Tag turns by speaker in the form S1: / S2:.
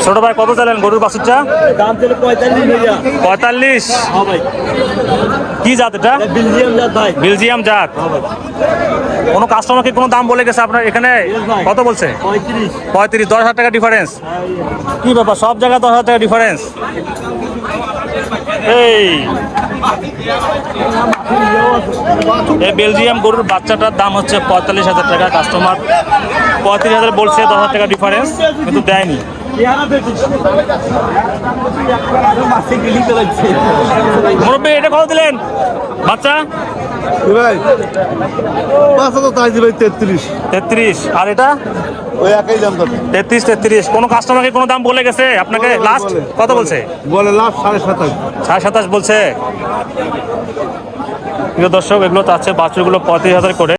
S1: ছোট ভাই কত চাইলেন গরুর বাছুরটা?
S2: দাম ছিল 45।
S1: 45?
S2: হ্যাঁ ভাই।
S1: কি জাত এটা?
S2: বেলজিয়াম জাত ভাই।
S1: বেলজিয়াম জাত। কোনো কাস্টমারকে কোনো দাম বলে গেছে আপনার এখানে? কত বলছে?
S2: 35।
S1: 35, 10,000 টাকা ডিফারেন্স। কি ব্যাপার, সব জায়গায় 10,000 টাকা ডিফারেন্স? এই বেলজিয়াম গরুর বাচ্চাটার দাম হচ্ছে 45,000 টাকা। কাস্টমার 35,000 বলছে, 10,000 টাকা ডিফারেন্স, কিন্তু দেয়নি। মুরব্বী এটা কত দিলেন বাচ্চা?
S3: ভাই 5,000 তাই দিবে 33।
S1: 33। আর এটা
S3: ওই একই দাম দাম
S1: 33। কোনো কাস্টমারকে কোনো দাম বলে গেছে আপনাকে? লাস্ট কত বলছে?
S3: বলে লাস্ট 27.5।
S1: 27.5 বলছে। প্রিয় দর্শক, এগুলো তো আছে বাছুরগুলো 35,000 করে।